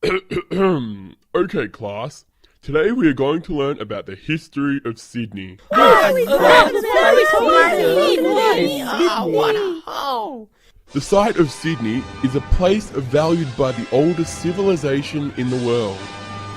Okay, class. Today we are going to learn about the history of Sydney. The site of Sydney is a place valued by the oldest civilization in the world.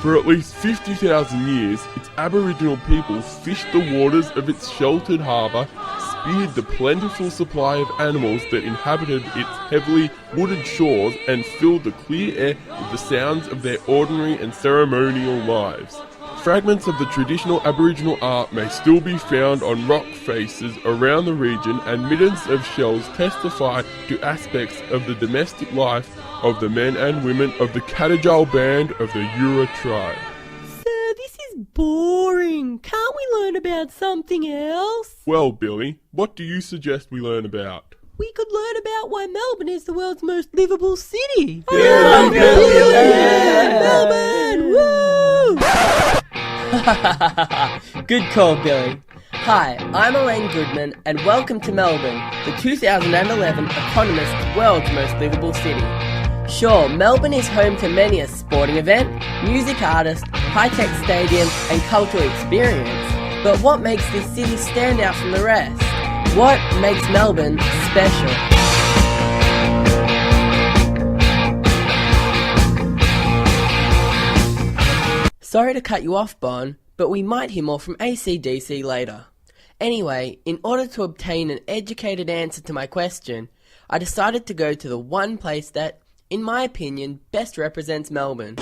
For at least 50,000 years, its Aboriginal people fished the waters of its sheltered harbour, speared the plentiful supply of animals that inhabited its heavily wooded shores, and filled the clear air with the sounds of their ordinary and ceremonial lives. Fragments of the traditional Aboriginal art may still be found on rock faces around the region, and middens of shells testify to aspects of the domestic life of the men and women of the Kadajal band of the Eura tribe. Sir, this is boring. Can't we learn about something else? Well, Billy, what do you suggest we learn about? We could learn about why Melbourne is the world's most livable city. Yeah, Melbourne! Woo! Good call, Billy. Hi, I'm Elaine Goodman, and welcome to Melbourne, the 2011 Economist's World's Most Livable City. Sure, Melbourne is home to many a sporting event, music artist, high-tech stadium, and cultural experience. But what makes this city stand out from the rest? What makes Melbourne special? Sorry to cut you off, Bon, but we might hear more from AC/DC later. Anyway, in order to obtain an educated answer to my question, I decided to go to the one place that, in my opinion, best represents Melbourne.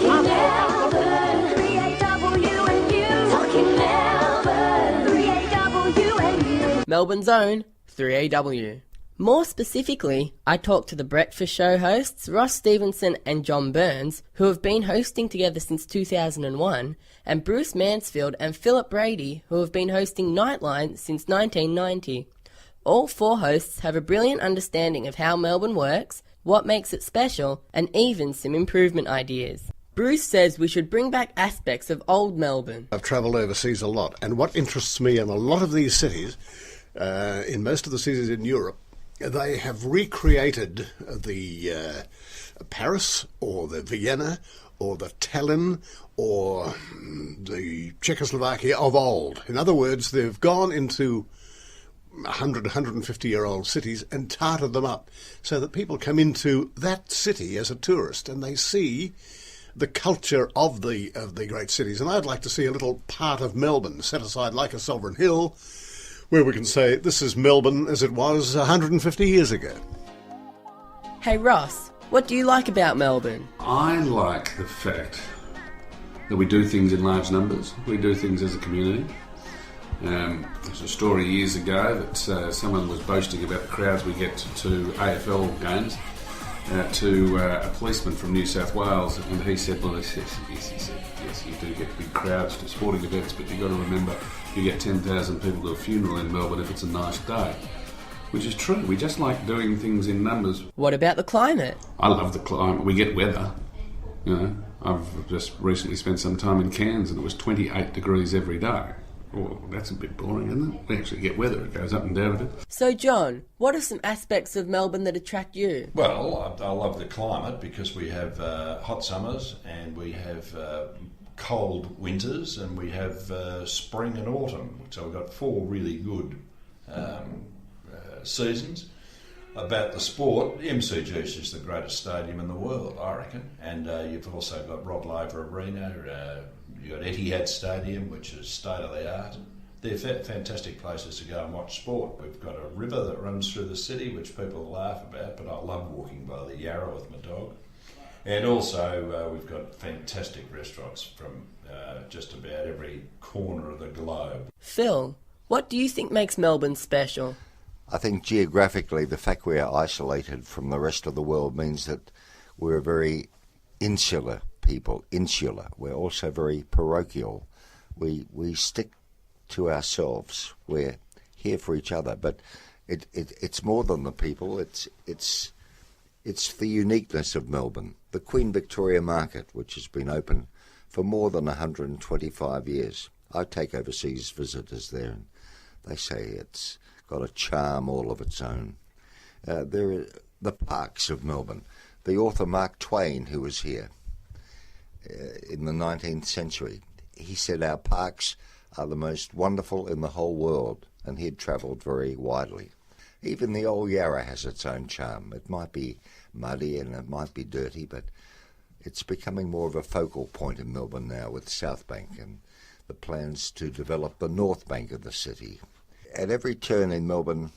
Melbourne's own 3AW. More specifically, I talked to the breakfast show hosts Ross Stevenson and John Burns, who have been hosting together since 2001, and Bruce Mansfield and Philip Brady, who have been hosting Nightline since 1990. All four hosts have a brilliant understanding of how Melbourne works, what makes it special, and even some improvement ideas. Bruce says we should bring back aspects of old Melbourne. I've travelled overseas a lot, and what interests me in a lot of these cities, in most of the cities in Europe, they have recreated the Paris or the Vienna or the Tallinn or the Czechoslovakia of old. In other words, they've gone into 100, 150-year-old cities and tarted them up so that people come into that city as a tourist and they see the culture of the great cities. And I'd like to see a little part of Melbourne set aside like a sovereign hill, where we can say, this is Melbourne as it was 150 years ago. Hey Ross, what do you like about Melbourne? I like the fact that we do things in large numbers. We do things as a community. There's a story years ago that someone was boasting about the crowds we get to AFL games to a policeman from New South Wales, and he said, well, yes, you do get big crowds to sporting events, but you've got to remember you get 10,000 people to a funeral in Melbourne if it's a nice day. Which is true. We just like doing things in numbers. What about the climate? I love the climate. We get weather. You know, I've just recently spent some time in Cairns and it was 28 degrees every day. Well, that's a bit boring, isn't it? We actually get weather. It goes up and down a bit. So, John, what are some aspects of Melbourne that attract you? Well, I love the climate because we have hot summers and we have cold winters and we have spring and autumn. So we've got four really good seasons. About the sport, the MCG is just the greatest stadium in the world, I reckon. And you've also got Rod Laver Arena, you've got Etihad Stadium, which is state-of-the-art. They're fantastic places to go and watch sport. We've got a river that runs through the city, which people laugh about, but I love walking by the Yarra with my dog. And also, we've got fantastic restaurants from just about every corner of the globe. Phil, what do you think makes Melbourne special? I think geographically, the fact we are isolated from the rest of the world means that we're a very insular people. We're also very parochial. We stick to ourselves. We're here for each other. But it's more than the people. It's the uniqueness of Melbourne. The Queen Victoria Market, which has been open for more than 125 years. I take overseas visitors there, and they say it's got a charm all of its own. There are the parks of Melbourne. The author Mark Twain, who was here, in the 19th century. He said our parks are the most wonderful in the whole world, and he'd travelled very widely. Even the old Yarra has its own charm. It might be muddy and it might be dirty, but it's becoming more of a focal point in Melbourne now with South Bank and the plans to develop the North Bank of the city. At every turn in Melbourne,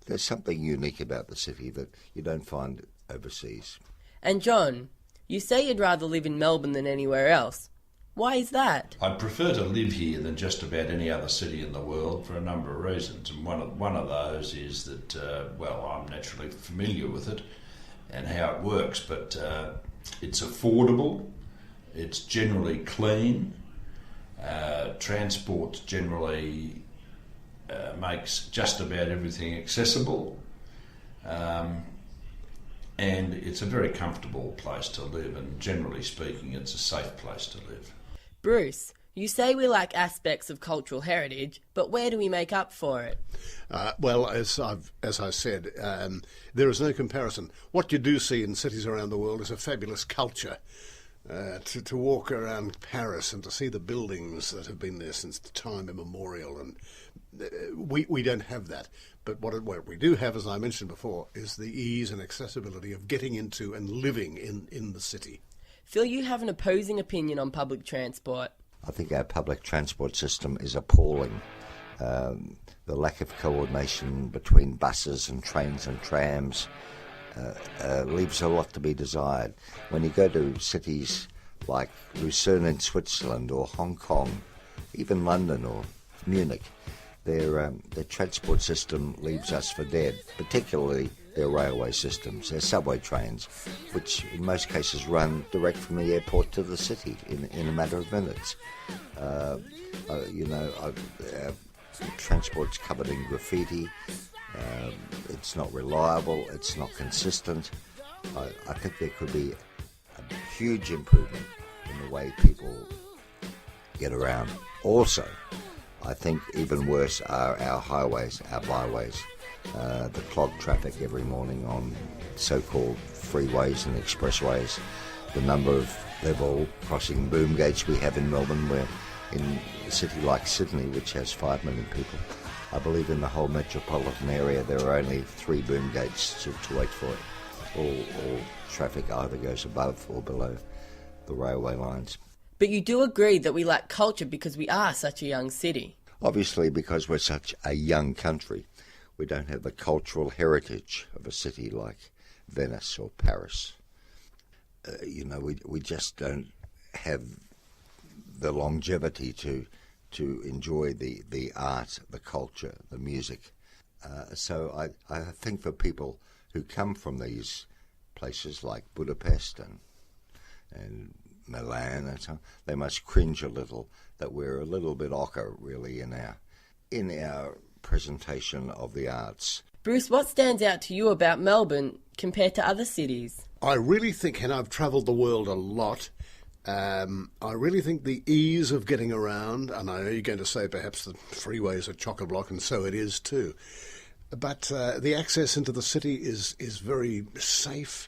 there's something unique about the city that you don't find overseas. And John, you say you'd rather live in Melbourne than anywhere else. Why is that? I'd prefer to live here than just about any other city in the world for a number of reasons. And one of those is that, I'm naturally familiar with it and how it works, but it's affordable, it's generally clean, transport generally makes just about everything accessible, and it's a very comfortable place to live, and generally speaking it's a safe place to live. Bruce, you say we lack aspects of cultural heritage, but where do we make up for it? As I said, there is no comparison. What you do see in cities around the world is a fabulous culture. To walk around Paris and to see the buildings that have been there since time immemorial, and we don't have that. But what we do have, as I mentioned before, is the ease and accessibility of getting into and living in the city. Phil, you have an opposing opinion on public transport. I think our public transport system is appalling. The lack of coordination between buses and trains and trams leaves a lot to be desired. When you go to cities like Lucerne in Switzerland or Hong Kong, even London or Munich, their transport system leaves us for dead, particularly their railway systems, their subway trains, which in most cases run direct from the airport to the city in a matter of minutes. Transport's covered in graffiti. It's not reliable, it's not consistent. I think there could be a huge improvement in the way people get around. Also, I think even worse are our highways, our byways, the clogged traffic every morning on so-called freeways and expressways, the number of level crossing boom gates we have in Melbourne, where in a city like Sydney, which has 5 million people, I believe in the whole metropolitan area there are only 3 boom gates to wait for it. All traffic either goes above or below the railway lines. But you do agree that we lack culture because we are such a young city. Obviously, because we're such a young country, we don't have the cultural heritage of a city like Venice or Paris. We just don't have the longevity to enjoy the art, the culture, the music. So I think for people who come from these places like Budapest and Milan and so on, they must cringe a little that we're a little bit ochre really in our presentation of the arts. Bruce, what stands out to you about Melbourne compared to other cities? I really think, and I've travelled the world a lot, I really think the ease of getting around, and I know you're going to say perhaps the freeways are chock-a-block, and so it is too, but the access into the city is very safe,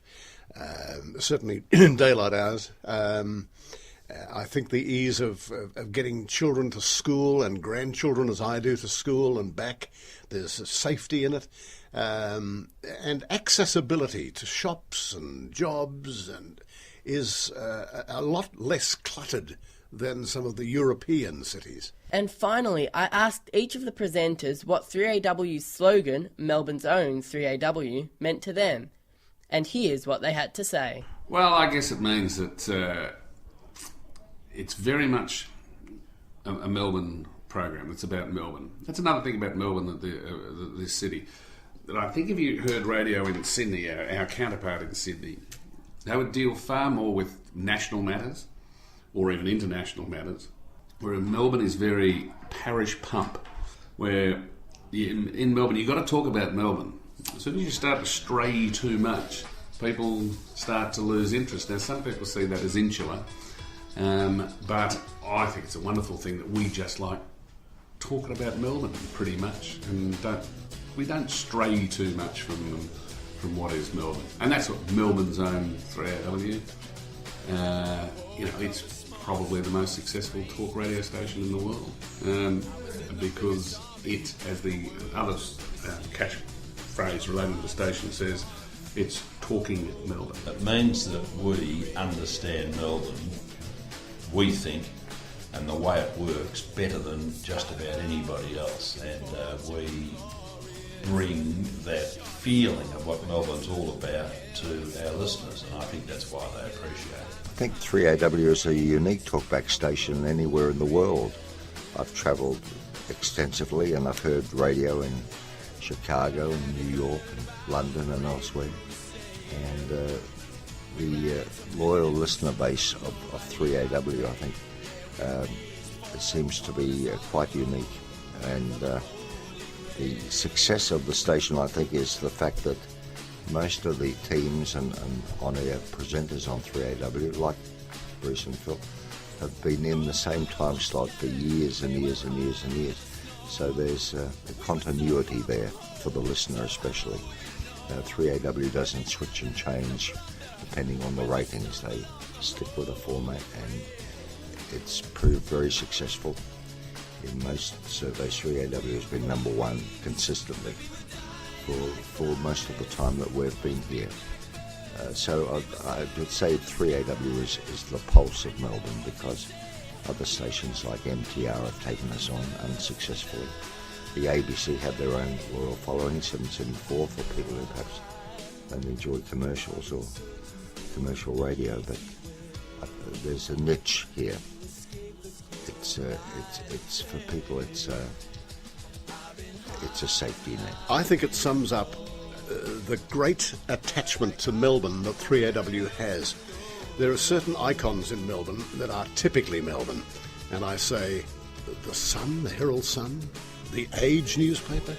certainly in daylight hours. I think the ease of getting children to school and grandchildren, as I do, to school and back, there's a safety in it, and accessibility to shops and jobs and is a lot less cluttered than some of the European cities. And finally, I asked each of the presenters what 3AW's slogan, Melbourne's own 3AW, meant to them. And here's what they had to say. Well, I guess it means that it's very much a Melbourne program. It's about Melbourne. That's another thing about Melbourne, this city. That I think if you heard radio in Sydney, our counterpart in Sydney, they would deal far more with national matters or even international matters, where Melbourne is very parish pump, where in Melbourne you've got to talk about Melbourne. As soon as you start to stray too much, people start to lose interest. Now, some people see that as insular, but I think it's a wonderful thing that we just like talking about Melbourne pretty much, and we don't stray too much from what is Melbourne. And that's what Melbourne's own 3AW. it's probably the most successful talk radio station in the world, because it, as the other catchphrase relating to the station says, it's talking Melbourne. It means that we understand Melbourne, we think, and the way it works better than just about anybody else, and we bring that feeling of what Melbourne's all about to our listeners, and I think that's why they appreciate it. I think 3AW is a unique talkback station anywhere in the world. I've travelled extensively and I've heard radio in Chicago and New York and London and elsewhere. And the loyal listener base of 3AW, I think, it seems to be quite unique. And the success of the station, I think, is the fact that most of the teams and on-air presenters on 3AW, like Bruce and Phil, have been in the same time slot for years and years and years and years. So there's a continuity there for the listener especially. 3AW doesn't switch and change depending on the ratings. They stick with a format, and it's proved very successful. In most surveys, 3AW has been number one consistently for most of the time that we've been here. So I would say 3AW is the pulse of Melbourne, because other stations like MTR have taken us on unsuccessfully. The ABC have their own loyal following, 774, for people who perhaps don't enjoy commercials or commercial radio, but there's a niche here. It's for people. It's a safety net. I think it sums up the great attachment to Melbourne that 3AW has. There are certain icons in Melbourne that are typically Melbourne, and I say the Sun, the Herald Sun, the Age newspaper,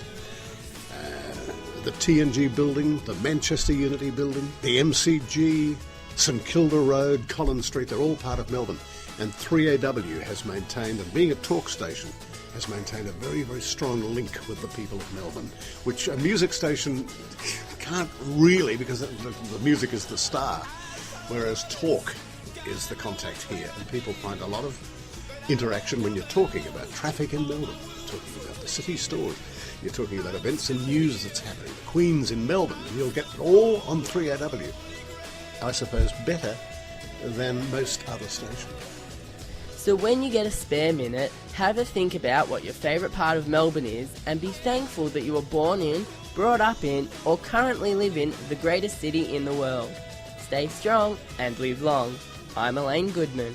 the TNG building, the Manchester Unity building, the MCG, St Kilda Road, Collins Street, they're all part of Melbourne. And 3AW has maintained, and being a talk station, has maintained a very, very strong link with the people of Melbourne, which a music station can't really, because the music is the star, whereas talk is the contact here. And people find a lot of interaction when you're talking about traffic in Melbourne, talking about the city story, you're talking about events and news that's happening, the Queen's in Melbourne, and you'll get it all on 3AW. I suppose better than most other stations. So when you get a spare minute, have a think about what your favourite part of Melbourne is, and be thankful that you were born in, brought up in, or currently live in the greatest city in the world. Stay strong and live long. I'm Elaine Goodman.